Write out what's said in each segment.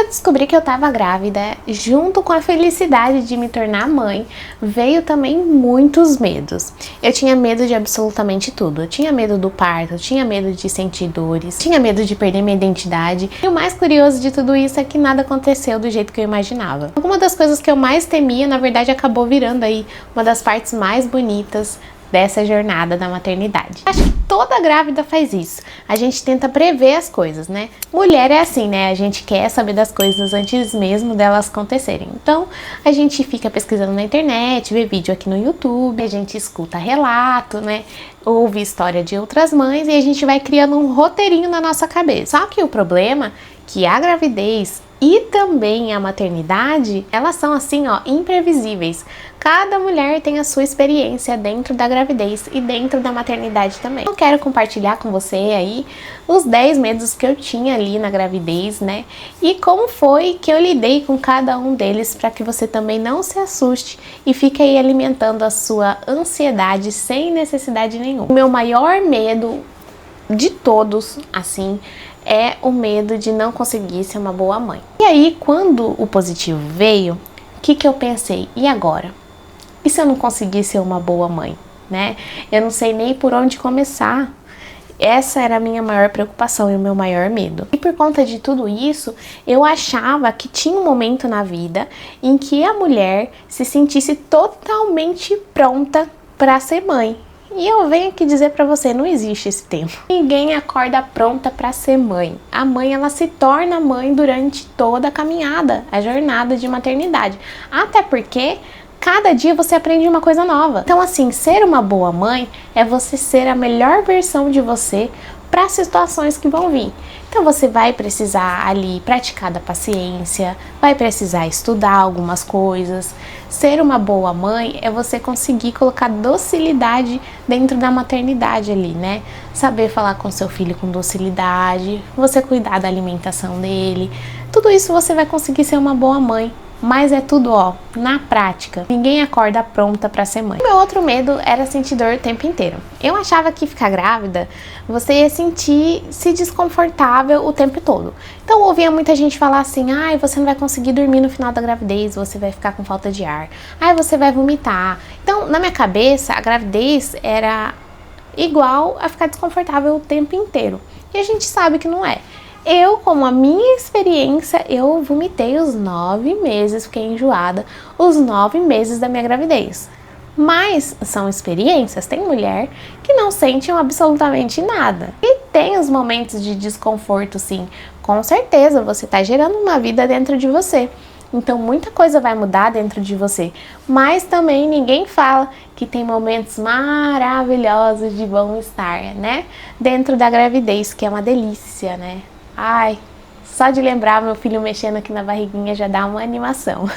eu descobri que eu tava grávida, junto com a felicidade de me tornar mãe, veio também muitos medos. Eu tinha medo de absolutamente tudo. Eu tinha medo do parto, eu tinha medo de sentir dores, tinha medo de perder minha identidade. E o mais curioso de tudo isso é que nada aconteceu do jeito que eu imaginava. Uma das coisas que eu mais temia, na verdade, acabou virando aí uma das partes mais bonitas dessa jornada da maternidade. Acho que toda grávida faz isso. A gente tenta prever as coisas, né? Mulher é assim, né? A gente quer saber das coisas antes mesmo delas acontecerem. Então, a gente fica pesquisando na internet, vê vídeo aqui no YouTube, a gente escuta relato, né? Ouve história de outras mães e a gente vai criando um roteirinho na nossa cabeça. Só que o problema é que a gravidez e também a maternidade, elas são assim, ó, imprevisíveis. Cada mulher tem a sua experiência dentro da gravidez e dentro da maternidade também. Eu quero compartilhar com você aí os 10 medos que eu tinha ali na gravidez, né? E como foi que eu lidei com cada um deles para que você também não se assuste e fique aí alimentando a sua ansiedade sem necessidade nenhuma. O meu maior medo de todos, assim, é o medo de não conseguir ser uma boa mãe. E aí, quando o positivo veio, o que eu pensei? E agora? E se eu não conseguir ser uma boa mãe, né? Eu não sei nem por onde começar. Essa era a minha maior preocupação e o meu maior medo. E por conta de tudo isso, eu achava que tinha um momento na vida em que a mulher se sentisse totalmente pronta para ser mãe. E eu venho aqui dizer pra você, não existe esse tempo. Ninguém acorda pronta pra ser mãe. A mãe, ela se torna mãe durante toda a caminhada, a jornada de maternidade. Até porque cada dia você aprende uma coisa nova. Então assim, ser uma boa mãe é você ser a melhor versão de você para as situações que vão vir. Então você vai precisar ali praticar da paciência, vai precisar estudar algumas coisas. Ser uma boa mãe é você conseguir colocar docilidade dentro da maternidade ali, né? Saber falar com seu filho com docilidade, você cuidar da alimentação dele. Tudo isso você vai conseguir ser uma boa mãe. Mas é tudo, ó, na prática. Ninguém acorda pronta pra ser mãe. O meu outro medo era sentir dor o tempo inteiro. Eu achava que ficar grávida, você ia sentir-se desconfortável o tempo todo. Então eu ouvia muita gente falar assim, ai, você não vai conseguir dormir no final da gravidez, você vai ficar com falta de ar. Ai, você vai vomitar. Então, na minha cabeça, a gravidez era igual a ficar desconfortável o tempo inteiro. E a gente sabe que não é. Eu, como a minha experiência, eu vomitei os 9 meses, fiquei enjoada os 9 meses da minha gravidez. Mas são experiências, tem mulher que não sente absolutamente nada. E tem os momentos de desconforto, sim, com certeza, você está gerando uma vida dentro de você. Então muita coisa vai mudar dentro de você, mas também ninguém fala que tem momentos maravilhosos de bom-estar, né? Dentro da gravidez, que é uma delícia, né? Ai, só de lembrar meu filho mexendo aqui na barriguinha já dá uma animação.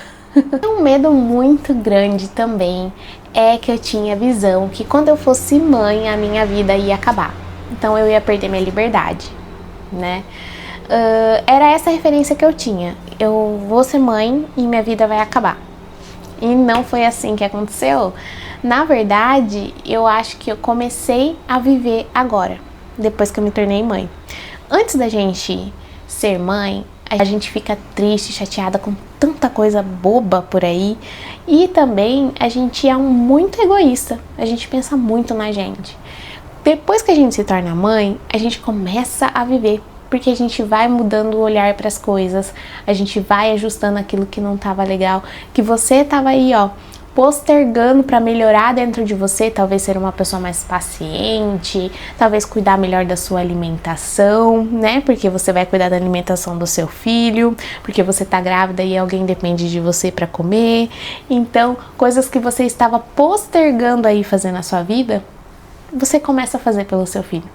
Um medo muito grande também é que eu tinha visão que quando eu fosse mãe a minha vida ia acabar. Então eu ia perder minha liberdade, né? Era essa a referência que eu tinha. Eu vou ser mãe e minha vida vai acabar. E não foi assim que aconteceu. Na verdade, eu acho que eu comecei a viver agora, depois que eu me tornei mãe. Antes da gente ser mãe, a gente fica triste, chateada com tanta coisa boba por aí. E também a gente é muito egoísta, a gente pensa muito na gente. Depois que a gente se torna mãe, a gente começa a viver, porque a gente vai mudando o olhar para as coisas, a gente vai ajustando aquilo que não estava legal, que você estava aí, ó, postergando para melhorar dentro de você, talvez ser uma pessoa mais paciente, talvez cuidar melhor da sua alimentação, né? Porque você vai cuidar da alimentação do seu filho, porque você tá grávida e alguém depende de você para comer. Então, coisas que você estava postergando aí fazer na sua vida, você começa a fazer pelo seu filho.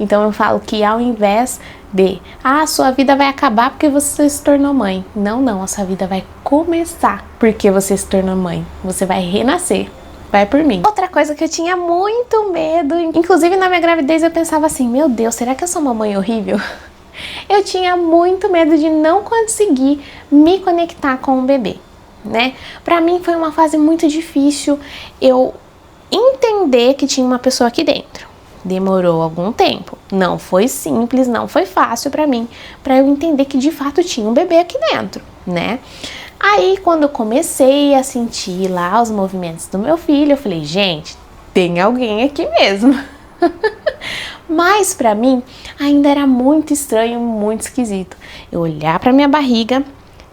Então eu falo que ao invés de, sua vida vai acabar porque você se tornou mãe. Não, a sua vida vai começar porque você se tornou mãe. Você vai renascer. Vai por mim. Outra coisa que eu tinha muito medo, inclusive na minha gravidez eu pensava assim, meu Deus, será que eu sou uma mãe horrível? Eu tinha muito medo de não conseguir me conectar com o bebê, né? Pra mim foi uma fase muito difícil eu entender que tinha uma pessoa aqui dentro. Demorou algum tempo. Não foi simples, não foi fácil pra mim, pra eu entender que de fato tinha um bebê aqui dentro, né? Aí, quando eu comecei a sentir lá os movimentos do meu filho, eu falei, gente, tem alguém aqui mesmo. Mas pra mim, ainda era muito estranho, muito esquisito. Eu olhar pra minha barriga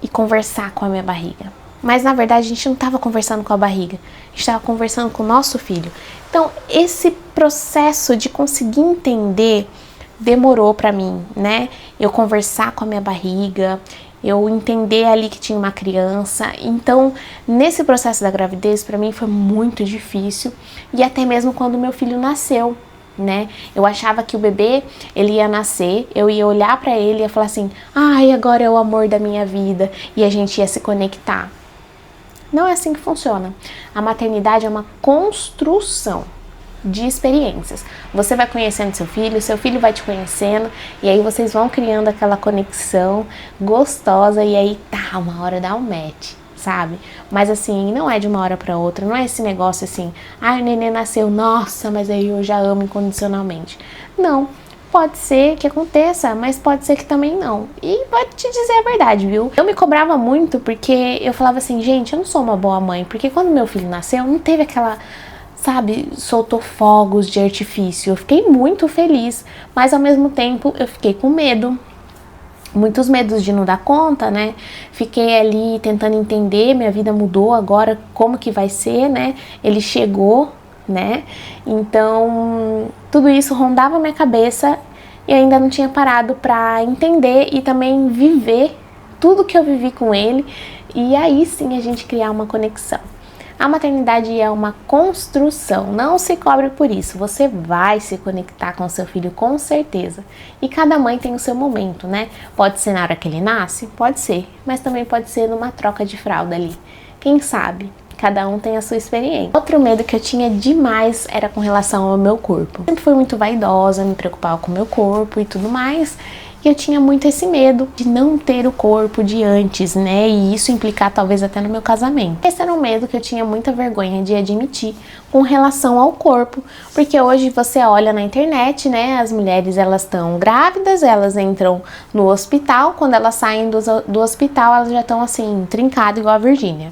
e conversar com a minha barriga. Mas na verdade a gente não estava conversando com a barriga, a gente estava conversando com o nosso filho. Então esse processo de conseguir entender demorou pra mim, né? Eu conversar com a minha barriga, eu entender ali que tinha uma criança. Então nesse processo da gravidez pra mim foi muito difícil, e até mesmo quando meu filho nasceu, né? Eu achava que o bebê, ele ia nascer, eu ia olhar pra ele e ia falar assim, ai, agora é o amor da minha vida, e a gente ia se conectar. Não é assim que funciona. A maternidade é uma construção de experiências. Você vai conhecendo seu filho vai te conhecendo, e aí vocês vão criando aquela conexão gostosa, e aí tá, uma hora dá um match, sabe? Mas assim, não é de uma hora para outra, não é esse negócio assim, o neném nasceu, nossa, mas aí eu já amo incondicionalmente. Não. Pode ser que aconteça, mas pode ser que também não. E vou te dizer a verdade, viu? Eu me cobrava muito porque eu falava assim, gente, eu não sou uma boa mãe. Porque quando meu filho nasceu, não teve aquela, sabe, soltou fogos de artifício. Eu fiquei muito feliz, mas ao mesmo tempo eu fiquei com medo. Muitos medos de não dar conta, né? Fiquei ali tentando entender, minha vida mudou agora, como que vai ser, né? Ele chegou, né? Então, tudo isso rondava minha cabeça e ainda não tinha parado para entender e também viver tudo que eu vivi com ele, e aí sim a gente criar uma conexão. A maternidade é uma construção, não se cobre por isso, você vai se conectar com seu filho com certeza. E cada mãe tem o seu momento, né? Pode ser na hora que ele nasce? Pode ser, mas também pode ser numa troca de fralda ali. Quem sabe? Cada um tem a sua experiência. Outro medo que eu tinha demais era com relação ao meu corpo. Eu sempre fui muito vaidosa, me preocupava com o meu corpo e tudo mais. E eu tinha muito esse medo de não ter o corpo de antes, né? E isso implicar talvez até no meu casamento. Esse era um medo que eu tinha muita vergonha de admitir com relação ao corpo. Porque hoje você olha na internet, né? As mulheres, elas estão grávidas, elas entram no hospital. Quando elas saem do hospital, elas já estão assim, trincadas igual a Virgínia.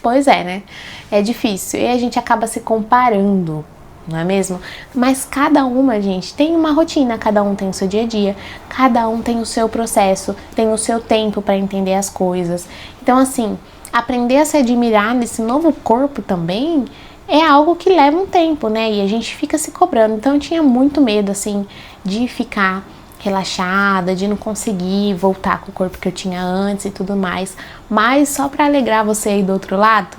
Pois é, né? É difícil. E a gente acaba se comparando, não é mesmo? Mas cada uma, gente, tem uma rotina, cada um tem o seu dia a dia, cada um tem o seu processo, tem o seu tempo para entender as coisas. Então, assim, aprender a se admirar nesse novo corpo também é algo que leva um tempo, né? E a gente fica se cobrando. Então, eu tinha muito medo, assim, de ficar relaxada, de não conseguir voltar com o corpo que eu tinha antes e tudo mais. Mas só para alegrar você aí do outro lado,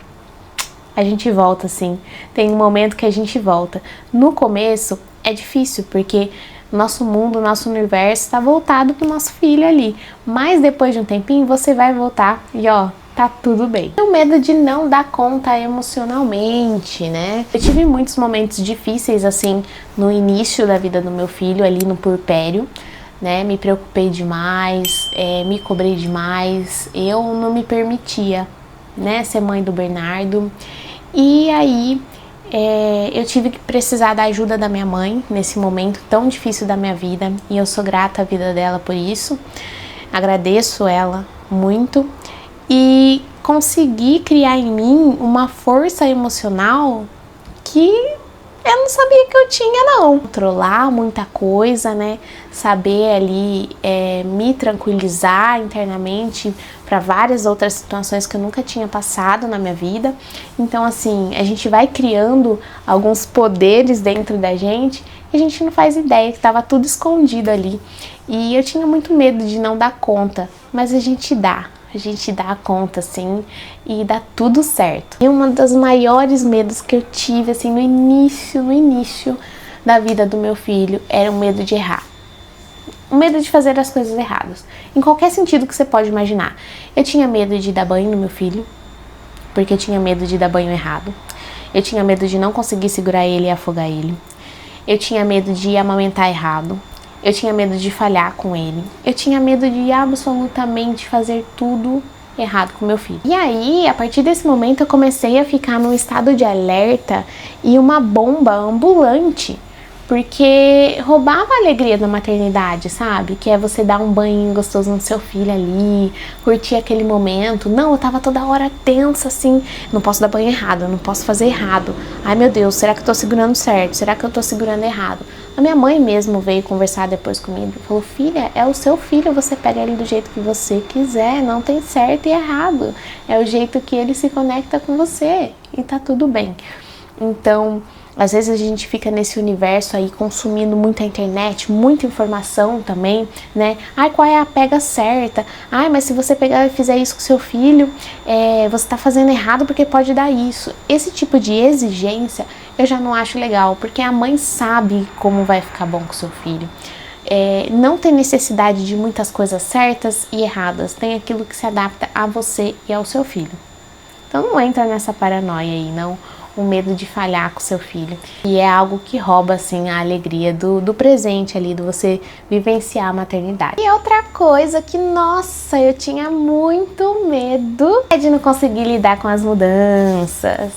a gente volta sim. Tem um momento que a gente volta. No começo é difícil, porque nosso mundo, nosso universo está voltado pro nosso filho ali. Mas depois de um tempinho você vai voltar e ó, tá tudo bem. O medo de não dar conta emocionalmente, né? Eu tive muitos momentos difíceis assim no início da vida do meu filho, ali no puerpério, né? Me preocupei demais, me cobrei demais, eu não me permitia, né, ser mãe do Bernardo. E aí eu tive que precisar da ajuda da minha mãe nesse momento tão difícil da minha vida, e eu sou grata à vida dela por isso, agradeço ela muito, e consegui criar em mim uma força emocional que eu não sabia que eu tinha, não. Controlar muita coisa, né? Saber ali me tranquilizar internamente para várias outras situações que eu nunca tinha passado na minha vida. Então, assim, a gente vai criando alguns poderes dentro da gente e a gente não faz ideia que estava tudo escondido ali. E eu tinha muito medo de não dar conta, mas a gente dá conta, assim, e dá tudo certo. E uma das maiores medos que eu tive, assim, no início da vida do meu filho, era o medo de errar. O medo de fazer as coisas erradas. Em qualquer sentido que você pode imaginar. Eu tinha medo de dar banho no meu filho, porque eu tinha medo de dar banho errado. Eu tinha medo de não conseguir segurar ele e afogar ele. Eu tinha medo de amamentar errado. Eu tinha medo de falhar com ele. Eu tinha medo de absolutamente fazer tudo errado com meu filho. E aí, a partir desse momento, eu comecei a ficar num estado de alerta e uma bomba ambulante, porque roubava a alegria da maternidade, sabe? Que é você dar um banho gostoso no seu filho ali, curtir aquele momento. Não, eu tava toda hora tensa, assim, não posso dar banho errado, eu não posso fazer errado. Ai, meu Deus, será que eu tô segurando certo? Será que eu tô segurando errado? A minha mãe mesmo veio conversar depois comigo e falou, filha, é o seu filho, você pega ele do jeito que você quiser, não tem certo e errado. É o jeito que ele se conecta com você e tá tudo bem. Então, às vezes a gente fica nesse universo aí consumindo muita internet, muita informação também, né? Ai, qual é a pega certa? Ai, mas se você pegar e fizer isso com seu filho, você tá fazendo errado porque pode dar isso. Esse tipo de exigência eu já não acho legal, porque a mãe sabe como vai ficar bom com seu filho. Não tem necessidade de muitas coisas certas e erradas, tem aquilo que se adapta a você e ao seu filho. Então não entra nessa paranoia aí, não. O medo de falhar com seu filho. E é algo que rouba, assim, a alegria do presente ali, de você vivenciar a maternidade. E outra coisa que, nossa, eu tinha muito medo é de não conseguir lidar com as mudanças.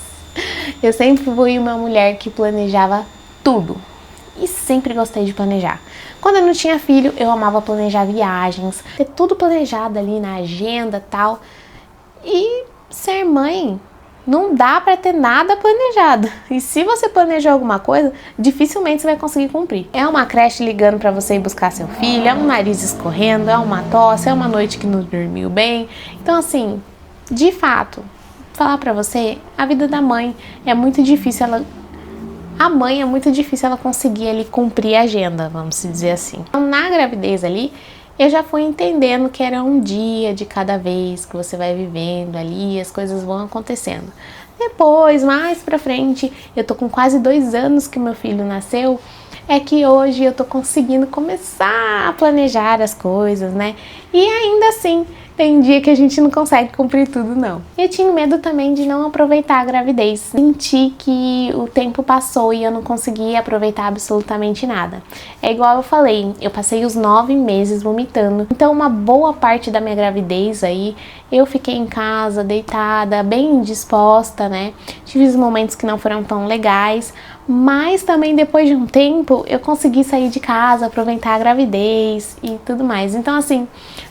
Eu sempre fui uma mulher que planejava tudo. E sempre gostei de planejar. Quando eu não tinha filho, eu amava planejar viagens, ter tudo planejado ali na agenda e tal. E ser mãe, não dá pra ter nada planejado. E se você planejou alguma coisa, dificilmente você vai conseguir cumprir. É uma creche ligando pra você ir buscar seu filho, é um nariz escorrendo, é uma tosse, é uma noite que não dormiu bem. Então, assim, de fato, falar pra você, a vida da mãe é muito difícil, a mãe é muito difícil ela conseguir ali cumprir a agenda, vamos dizer assim. Então, na gravidez ali, eu já fui entendendo que era um dia de cada vez que você vai vivendo ali, as coisas vão acontecendo. Depois, mais pra frente, eu tô com quase 2 anos que meu filho nasceu, é que hoje eu tô conseguindo começar a planejar as coisas, né? E ainda assim, tem dia que a gente não consegue cumprir tudo, não. Eu tinha medo também de não aproveitar a gravidez. Senti que o tempo passou e eu não conseguia aproveitar absolutamente nada. É igual eu falei, eu passei os 9 meses vomitando. Então, uma boa parte da minha gravidez aí, eu fiquei em casa, deitada, bem indisposta, né? Tive os momentos que não foram tão legais, mas também depois de um tempo, eu consegui sair de casa, aproveitar a gravidez e tudo mais. Então, assim,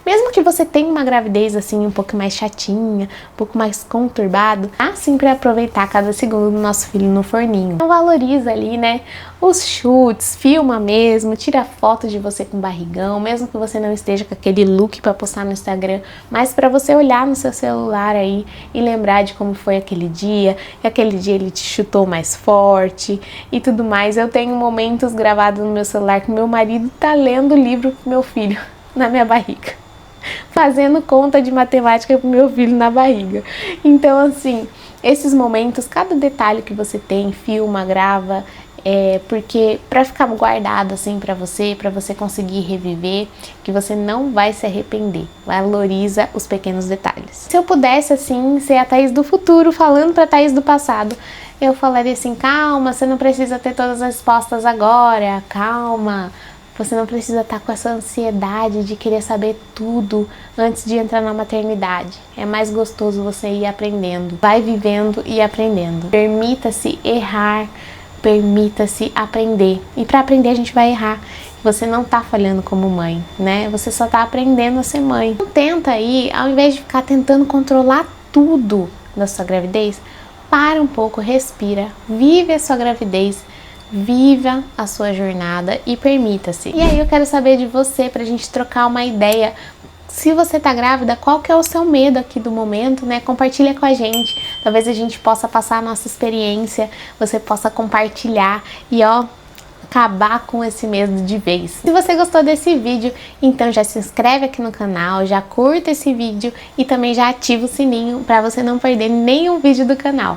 mesmo que você tenha uma gravidez assim um pouco mais chatinha, um pouco mais conturbado, dá sim pra aproveitar cada segundo do nosso filho no forninho. Então valoriza ali, né, os chutes, filma mesmo, tira foto de você com barrigão, mesmo que você não esteja com aquele look pra postar no Instagram, mas pra você olhar no seu celular aí e lembrar de como foi aquele dia, que aquele dia ele te chutou mais forte e tudo mais. Eu tenho momentos gravados no meu celular que meu marido tá lendo o livro pro meu filho na minha barriga, fazendo conta de matemática pro meu filho na barriga. Então, assim, esses momentos, cada detalhe que você tem, filma, grava, porque pra ficar guardado assim pra você conseguir reviver, que você não vai se arrepender. Valoriza os pequenos detalhes. Se eu pudesse, assim, ser a Thaís do futuro falando pra Thaís do passado, eu falaria assim, calma, você não precisa ter todas as respostas agora, calma. Você não precisa estar com essa ansiedade de querer saber tudo antes de entrar na maternidade. É mais gostoso você ir aprendendo. Vai vivendo e aprendendo. Permita-se errar, permita-se aprender. E para aprender a gente vai errar. Você não tá falhando como mãe, né? Você só tá aprendendo a ser mãe. Então, tenta aí, ao invés de ficar tentando controlar tudo da sua gravidez, para um pouco, respira, vive a sua gravidez, viva a sua jornada e permita-se. E aí eu quero saber de você, pra gente trocar uma ideia. Se você tá grávida, qual que é o seu medo aqui do momento, né? Compartilha com a gente. Talvez a gente possa passar a nossa experiência, você possa compartilhar e acabar com esse medo de vez. Se você gostou desse vídeo, então já se inscreve aqui no canal, já curta esse vídeo e também já ativa o sininho para você não perder nenhum vídeo do canal.